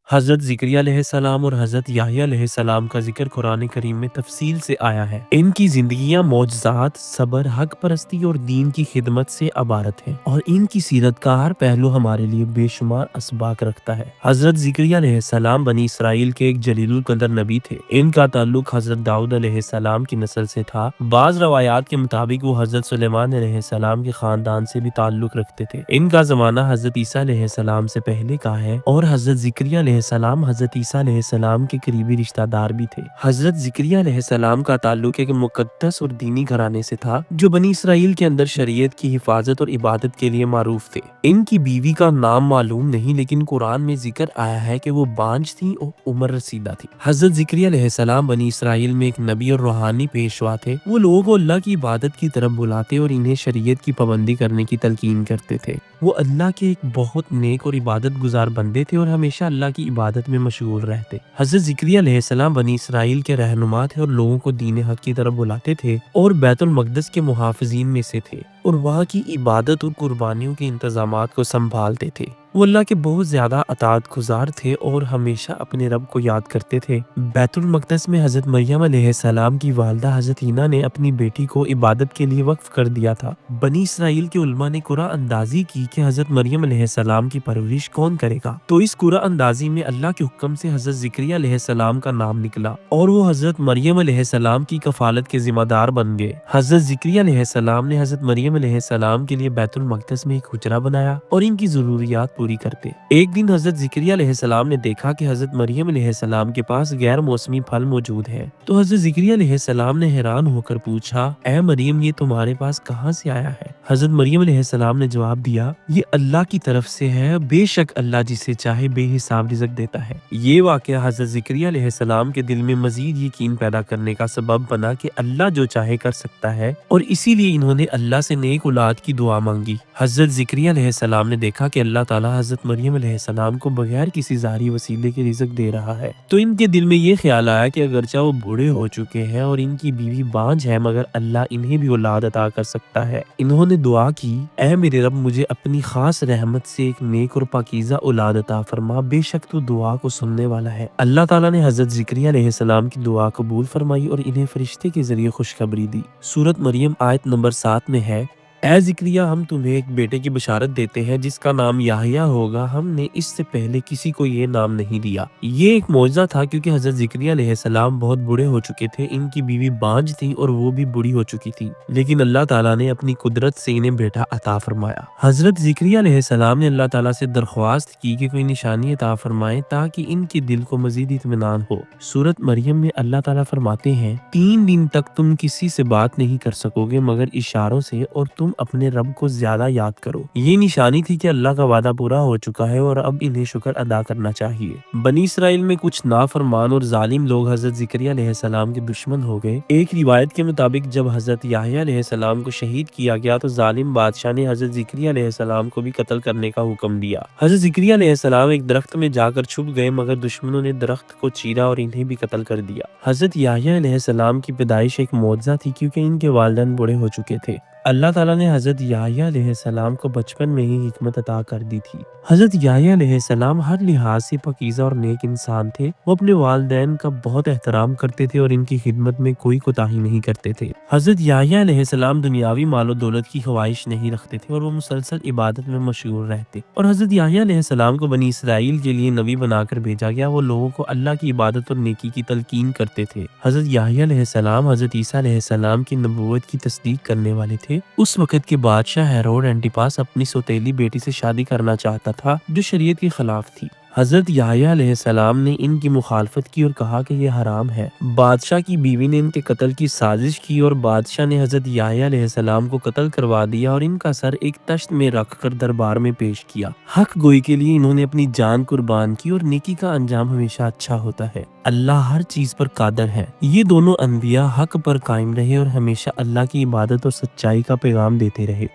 حضرت زکریا علیہ السلام اور حضرت یحییٰ علیہ السلام کا ذکر قرآن کریم میں تفصیل سے آیا ہے۔ ان کی زندگیاں معجزات، صبر، حق پرستی اور دین کی خدمت سے عبارت ہیں اور ان کی سیرت کا ہر پہلو ہمارے لیے بے شمار اسباق رکھتا ہے۔ حضرت زکریا علیہ السلام بنی اسرائیل کے ایک جلیل القدر نبی تھے۔ ان کا تعلق حضرت داؤد علیہ السلام کی نسل سے تھا۔ بعض روایات کے مطابق وہ حضرت سلیمان علیہ السلام کے خاندان سے بھی تعلق رکھتے تھے۔ ان کا زمانہ حضرت عیسیٰ علیہ السلام سے پہلے کا ہے اور حضرت زکریا علیہ السلام حضرت عیسیٰ علیہ السلام کے قریبی رشتہ دار بھی تھے۔ حضرت زکریا علیہ السلام کا تعلق ایک مقدس اور دینی گھرانے سے تھا جو بنی اسرائیل کے اندر شریعت کی حفاظت اور عبادت کے لیے معروف تھے۔ ان کی بیوی کا نام معلوم نہیں، لیکن قرآن میں ذکر آیا ہے کہ وہ بانجھ تھی اور عمر رسیدہ تھی۔ حضرت زکریا علیہ السلام بنی اسرائیل میں ایک نبی اور روحانی پیشوا تھے۔ وہ لوگوں کو اللہ کی عبادت کی طرف بلاتے اور انہیں شریعت کی پابندی کرنے کی تلقین کرتے تھے۔ وہ اللہ کے ایک بہت نیک اور عبادت گزار بندے تھے اور ہمیشہ اللہ کی عبادت میں مشغول رہتے۔ حضرت زکریا علیہ السلام بنی اسرائیل کے رہنما تھے اور لوگوں کو دین حق کی طرف بلاتے تھے اور بیت المقدس کے محافظین میں سے تھے اور وہاں کی عبادت اور قربانیوں کے انتظامات کو سنبھالتے تھے۔ وہ اللہ کے بہت زیادہ اطاعت گزار تھے اور ہمیشہ اپنے رب کو یاد کرتے تھے۔ بیت المقدس میں حضرت مریم علیہ السلام کی والدہ حضرت حنا نے اپنی بیٹی کو عبادت کے لیے وقف کر دیا تھا۔ بنی اسرائیل کے علماء نے قرعہ اندازی کی کہ حضرت مریم علیہ السلام کی پرورش کون کرے گا، تو اس قرعہ اندازی میں اللہ کے حکم سے حضرت زکریا علیہ السلام کا نام نکلا اور وہ حضرت مریم علیہ السلام کی کفالت کے ذمہ دار بن گئے۔ حضرت زکریا علیہ السلام نے حضرت مریم علیہ السلام کے لیے بیت المقدس میں ایک حجرہ بنایا اور ان کی ضروریات پوری کرتے۔ ایک دن حضرت زکریا علیہ السلام نے دیکھا کہ حضرت مریم علیہ السلام کے پاس غیر موسمی پھل موجود ہیں، تو حضرت زکریا علیہ السلام نے حیران ہو کر پوچھا، اے مریم، یہ تمہارے پاس کہاں سے آیا ہے؟ حضرت مریم علیہ السلام نے جواب دیا، یہ اللہ کی طرف سے ہے، بے شک اللہ جسے چاہے بے حساب رزق دیتا ہے۔ یہ واقعہ حضرت زکریا علیہ السلام کے دل میں مزید یقین پیدا کرنے کا سبب بنا کہ اللہ جو چاہے کر سکتا ہے، اور اسی لیے انہوں نے اللہ سے نیک اولاد کی دعا مانگی۔ حضرت زکریا علیہ السلام نے دیکھا کہ اللہ تعالیٰ حضرت مریم علیہ السلام کو بغیر کسی ظاہری وسیلے کے رزق دے رہا ہے، تو ان کے دل میں یہ خیال آیا کہ اگرچہ وہ بوڑھے ہو چکے ہیں اور ان کی بیوی بانجھ ہے، مگر اللہ انہیں بھی اولاد عطا کر سکتا ہے۔ انہوں نے دعا کی، اے میرے رب، مجھے اپنی خاص رحمت سے ایک نیک اور پاکیزہ اولاد عطا فرما، بے شک تو دعا کو سننے والا ہے۔ اللہ تعالیٰ نے حضرت زکریا علیہ السلام کی دعا قبول فرمائی اور انہیں فرشتے کے ذریعے خوشخبری دی۔ سورۃ مریم آیت نمبر 7 میں ہے، اے زکریا، ہم تمہیں ایک بیٹے کی بشارت دیتے ہیں جس کا نام یحییٰ ہوگا، ہم نے اس سے پہلے کسی کو یہ نام نہیں دیا۔ یہ ایک معجزہ تھا کیونکہ حضرت زکریا علیہ السلام بہت بوڑھے ہو چکے تھے، ان کی بیوی بانجھ تھی اور وہ بھی بوڑھی ہو چکی تھی، لیکن اللہ تعالیٰ نے اپنی قدرت سے انہیں بیٹا عطا فرمایا۔ حضرت زکریا علیہ السلام نے اللہ تعالیٰ سے درخواست کی کہ کوئی نشانی عطا فرمائے تاکہ ان کے دل کو مزید اطمینان ہو۔ سورۃ مریم میں اللہ تعالیٰ فرماتے ہیں، 3 دن تک تم کسی سے بات نہیں کر سکو گے مگر اشاروں سے، اور تم اپنے رب کو زیادہ یاد کرو۔ یہ نشانی تھی کہ اللہ کا وعدہ پورا ہو چکا ہے اور اب انہیں شکر ادا کرنا چاہیے۔ بنی اسرائیل میں کچھ نافرمان اور ظالم لوگ حضرت زکریا علیہ السلام کے دشمن ہو گئے۔ ایک روایت کے مطابق جب حضرت یحییٰ علیہ السلام کو شہید کیا گیا تو ظالم بادشاہ نے حضرت زکریا علیہ السلام کو بھی قتل کرنے کا حکم دیا۔ حضرت زکریا علیہ السلام ایک درخت میں جا کر چھپ گئے مگر دشمنوں نے درخت کو چیرا اور انہیں بھی قتل کر دیا۔ حضرت یحییٰ علیہ السلام کی پیدائش ایک معجزہ تھی کیونکہ ان کے والدین بوڑھے ہو چکے تھے۔ اللہ تعالیٰ نے حضرت یحییٰ علیہ السلام کو بچپن میں ہی حکمت عطا کر دی تھی۔ حضرت یحییٰ علیہ السلام ہر لحاظ سے پاکیزہ اور نیک انسان تھے۔ وہ اپنے والدین کا بہت احترام کرتے تھے اور ان کی خدمت میں کوئی کوتاہی نہیں کرتے تھے۔ حضرت یحییٰ علیہ السلام دنیاوی مال و دولت کی خواہش نہیں رکھتے تھے اور وہ مسلسل عبادت میں مشغول رہتے، اور حضرت یحییٰ علیہ السلام کو بنی اسرائیل کے لیے نبی بنا کر بھیجا گیا۔ وہ لوگوں کو اللہ کی عبادت اور نیکی کی تلقین کرتے تھے۔ حضرت یحییٰ علیہ السلام حضرت عیسیٰ علیہ السلام کی نبوت کی تصدیق کرنے والے تھے۔ اس وقت کے بادشاہ ہیرود اینٹیپاس اپنی سوتیلی بیٹی سے شادی کرنا چاہتا تھا جو شریعت کے خلاف تھی۔ حضرت یحییٰ علیہ السلام نے ان کی مخالفت کی اور کہا کہ یہ حرام ہے۔ بادشاہ کی بیوی نے ان کے قتل کی سازش کی اور بادشاہ نے حضرت یحییٰ علیہ السلام کو قتل کروا دیا اور ان کا سر ایک تشت میں رکھ کر دربار میں پیش کیا۔ حق گوئی کے لیے انہوں نے اپنی جان قربان کی اور نیکی کا انجام ہمیشہ اچھا ہوتا ہے۔ اللہ ہر چیز پر قادر ہے۔ یہ دونوں انبیاء حق پر قائم رہے اور ہمیشہ اللہ کی عبادت اور سچائی کا پیغام دیتے رہے۔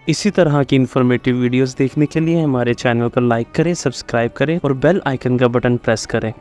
اسی طرح کی انفارمیٹیو ویڈیوز دیکھنے کے لیے ہمارے چینل کو لائک کریں، سبسکرائب کریں اور بیل آئیکن کا بٹن پریس کریں۔